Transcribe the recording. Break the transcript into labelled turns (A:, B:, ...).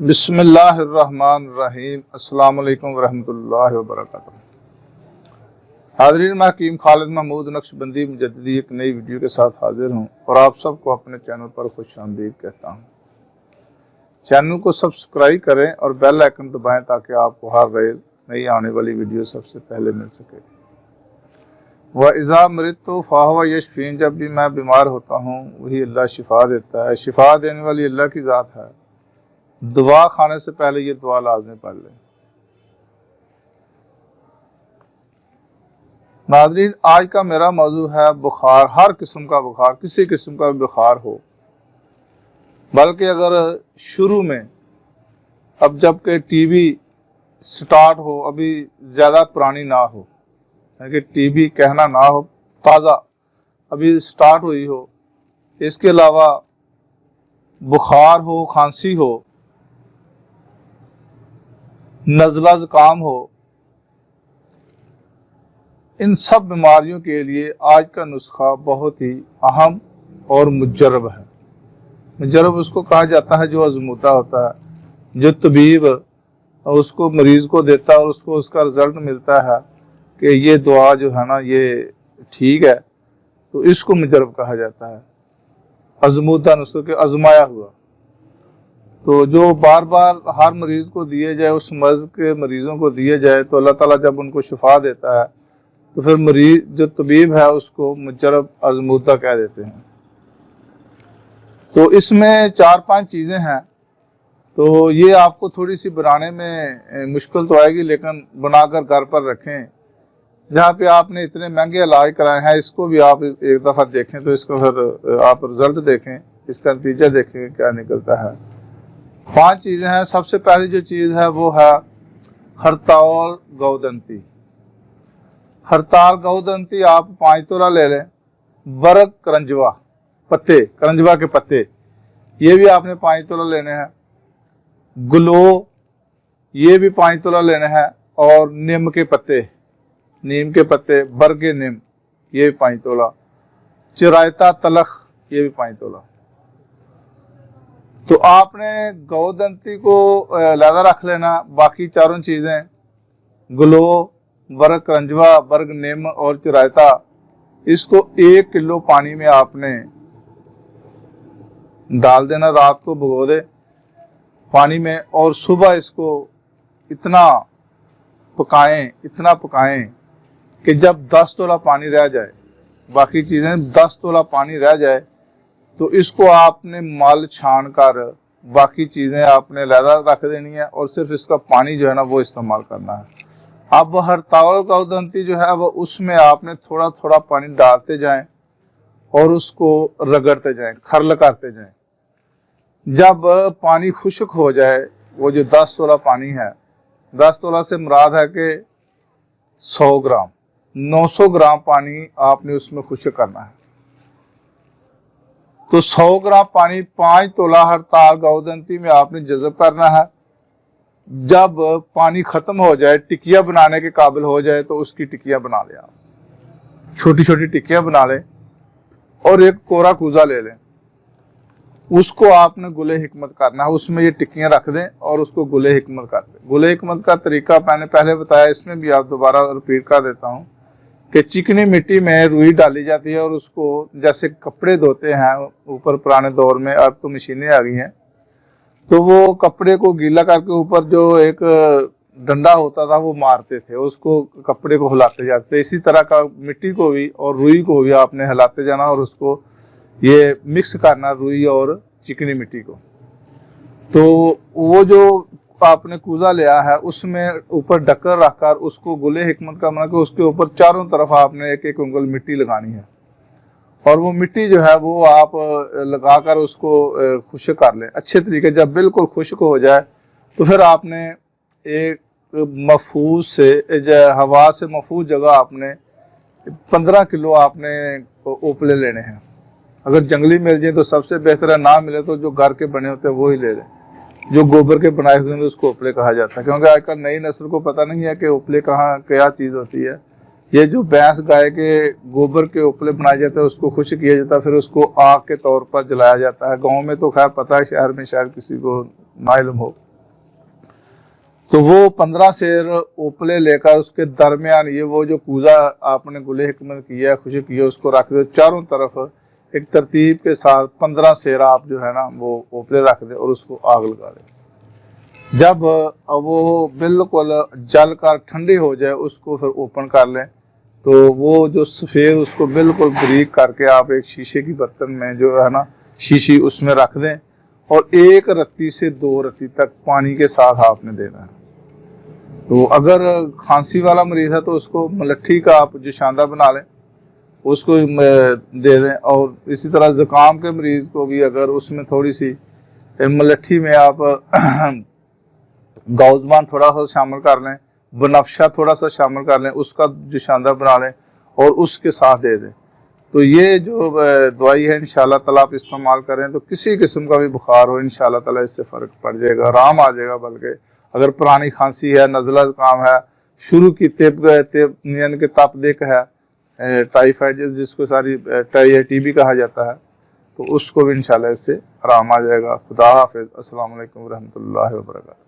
A: بسم اللہ الرحمن الرحیم۔ السلام علیکم ورحمۃ اللہ وبرکاتہ۔ حاضرین، میں حکیم خالد محمود نقشبندی مجددی ایک نئی ویڈیو کے ساتھ حاضر ہوں اور آپ سب کو اپنے چینل پر خوش آمدید کہتا ہوں۔ چینل کو سبسکرائب کریں اور بیل آئکن دبائیں تاکہ آپ کو ہر روز نئی آنے والی ویڈیو سب سے پہلے مل سکے۔ وَإِذَا مَرِضْتُ فَهُوَ يَشْفِينِ، جب بھی میں بیمار ہوتا ہوں وہی اللہ شفا دیتا ہے۔ شفا دینے والی اللہ کی ذات ہے۔ دعا کھانے سے پہلے یہ دعا لازمی پڑھ لیں۔ ناظرین، آج کا میرا موضوع ہے بخار۔ ہر قسم کا بخار، کسی قسم کا بخار ہو، بلکہ اگر شروع میں اب جب کہ ٹی بی سٹارٹ ہو، ابھی زیادہ پرانی نہ ہو، یعنی کہ ٹی بی کہنا نہ ہو، تازہ ابھی سٹارٹ ہوئی ہو، اس کے علاوہ بخار ہو، کھانسی ہو، نزلہ زکام ہو، ان سب بیماریوں کے لیے آج کا نسخہ بہت ہی اہم اور مجرب ہے۔ مجرب اس کو کہا جاتا ہے جو آزمودہ ہوتا ہے، جو طبیب اس کو مریض کو دیتا ہے اور اس کو اس کا رزلٹ ملتا ہے کہ یہ دعا جو ہے نا یہ ٹھیک ہے، تو اس کو مجرب کہا جاتا ہے، آزمودہ نسخہ کے آزمایا ہوا۔ تو جو بار بار ہر مریض کو دیے جائے، اس مرض کے مریضوں کو دیے جائے، تو اللہ تعالیٰ جب ان کو شفا دیتا ہے تو پھر مریض جو طبیب ہے اس کو مجرب آزمودہ کہہ دیتے ہیں۔ تو اس میں 4-5 چیزیں ہیں، تو یہ آپ کو تھوڑی سی بنانے میں مشکل تو آئے گی، لیکن بنا کر گھر پر رکھیں۔ جہاں پہ آپ نے اتنے مہنگے علاج کرائے ہیں، اس کو بھی آپ ایک دفعہ دیکھیں، تو اس کو پھر آپ رزلٹ دیکھیں، اس کا نتیجہ دیکھیں کیا نکلتا ہے۔ 5 چیزیں ہیں۔ سب سے پہلی جو چیز ہے وہ ہے ہڑتال گودنتی۔ ہڑتال گودنتی آپ 5 تولہ لے لیں۔ برگ کرنجوا، پتے، کرنجوا کے پتے، یہ بھی آپ نے 5 تولہ لینے ہیں۔ گلو، یہ بھی 5 تولہ لینے ہیں۔ اور نیم کے پتے، نیم کے پتے، برگ نیم، یہ بھی 5 تولہ۔ چرائتا تلخ، یہ بھی 5 تولہ۔ تو آپ نے گودنتی کو علیحدہ رکھ لینا، باقی چاروں چیزیں گلو، برگ کرنجوا، برگ نیم اور چرائتا، اس کو 1 کلو پانی میں آپ نے ڈال دینا، رات کو بھگو دے پانی میں، اور صبح اس کو اتنا پکائیں کہ جب 10 تولہ پانی رہ جائے، باقی چیزیں 10 تولہ پانی رہ جائے، تو اس کو آپ نے مل چھان کر باقی چیزیں آپ نے علیحدہ رکھ دینی ہے، اور صرف اس کا پانی جو ہے نا وہ استعمال کرنا ہے۔ اب ہڑتال گودنتی جو ہے وہ اس میں آپ نے تھوڑا تھوڑا پانی ڈالتے جائیں اور اس کو رگڑتے جائیں، کھرل کرتے جائیں۔ جب پانی خشک ہو جائے، وہ جو 10 تولہ پانی ہے، 10 تولہ سے مراد ہے کہ 100 گرام، 900 گرام پانی آپ نے اس میں خشک کرنا ہے۔ تو 100 گرام پانی 5 تولہ ہڑتال گودنتی میں آپ نے جذب کرنا ہے۔ جب پانی ختم ہو جائے، ٹکیا بنانے کے قابل ہو جائے، تو اس کی ٹکیا بنا لیں، آپ چھوٹی چھوٹی ٹکیاں بنا لیں، اور ایک کورا کوزہ لے لیں، اس کو آپ نے گلے حکمت کرنا ہے، اس میں یہ ٹکیاں رکھ دیں اور اس کو گلے حکمت کر دیں۔ گلے حکمت کا طریقہ میں نے پہلے بتایا، اس میں بھی آپ دوبارہ رپیٹ کر دیتا ہوں کہ چکنی مٹی میں روئی ڈالی جاتی ہے، اور اس کو جیسے کپڑے دھوتے ہیں اوپر، پرانے دور میں، اب تو مشینیں آ گئی ہیں، تو وہ کپڑے کو گیلا کر کے اوپر جو ایک ڈنڈا ہوتا تھا وہ مارتے تھے، اس کو کپڑے کو ہلاتے جاتے تھے۔ اسی طرح کا مٹی کو بھی اور روئی کو بھی آپ نے ہلاتے جانا، اور اس کو یہ مکس کرنا، روئی اور چکنی مٹی کو۔ تو وہ جو آپ نے کوزہ لیا ہے، اس میں اوپر ڈھکر رکھ کر اس کو گلے حکمت کا بنا کے اس کے اوپر چاروں طرف آپ نے 1-1 انگل مٹی لگانی ہے، اور وہ مٹی جو ہے وہ آپ لگا کر اس کو خشک کر لیں اچھے طریقے۔ جب بالکل خشک ہو جائے تو پھر آپ نے ایک محفوظ سے، ہوا سے محفوظ جگہ آپ نے 15 کلو آپ نے اوپلے لینے ہیں۔ اگر جنگلی مل جائیں تو سب سے بہتر ہے، نہ ملے تو جو گھر کے بنے ہوتے ہیں وہی لے لیں، جو گوبر کے بنائے ہوئے ہیں، اس کو اوپلے کہا جاتا ہے، کیونکہ آج کل نئی نسل کو پتہ نہیں ہے کہ اوپلے کہاں کیا چیز ہوتی ہے۔ یہ جو بھینس گائے کے گوبر کے اوپلے بنائے جاتے ہیں، اس کو خشک کیا جاتا ہے، پھر اس کو آگ کے طور پر جلایا جاتا ہے۔ گاؤں میں تو خیر پتہ ہے، شہر میں شاید کسی کو نہ علم ہو۔ تو وہ 15 سیر اوپلے لے کر اس کے درمیان یہ وہ جو کوزہ آپ نے گل حکمت کیا ہے خشک کیا اس کو رکھ دے، چاروں طرف ایک ترتیب کے ساتھ 15 سیر آپ جو ہے نا وہ اوپلے رکھ دیں اور اس کو آگ لگا دیں۔ جب وہ بالکل جل کر ٹھنڈی ہو جائے اس کو پھر اوپن کر لیں، تو وہ جو سفید اس کو بالکل بریک کر کے آپ ایک شیشے کی برتن میں جو ہے نا شیشی اس میں رکھ دیں، اور 1 رتی سے 2 رتی تک پانی کے ساتھ آپ نے دینا ہے۔ تو اگر کھانسی والا مریض ہے تو اس کو ملٹھی کا آپ جو شاندہ بنا لیں اس کو دے دیں، اور اسی طرح زکام کے مریض کو بھی اگر اس میں تھوڑی سی ملٹھی میں آپ گاؤزبان تھوڑا سا شامل کر لیں، بنفشہ تھوڑا سا شامل کر لیں، اس کا جو شاندہ بنا لیں اور اس کے ساتھ دے دیں، تو یہ جو دوائی ہے انشاءاللہ تعالیٰ آپ استعمال کریں تو کسی قسم کا بھی بخار ہو انشاءاللہ تعالیٰ اس سے فرق پڑ جائے گا، آرام آ جائے گا۔ بلکہ اگر پرانی کھانسی ہے، نزلہ زکام ہے، شروع کی یعنی کہ تپ دق ہے، ٹائیفائڈ جس کو ساری ٹی بی کہا جاتا ہے، تو اس کو بھی انشاءاللہ اس سے آرام آ جائے گا۔ خدا حافظ، السلام علیکم ورحمۃ اللہ وبرکاتہ۔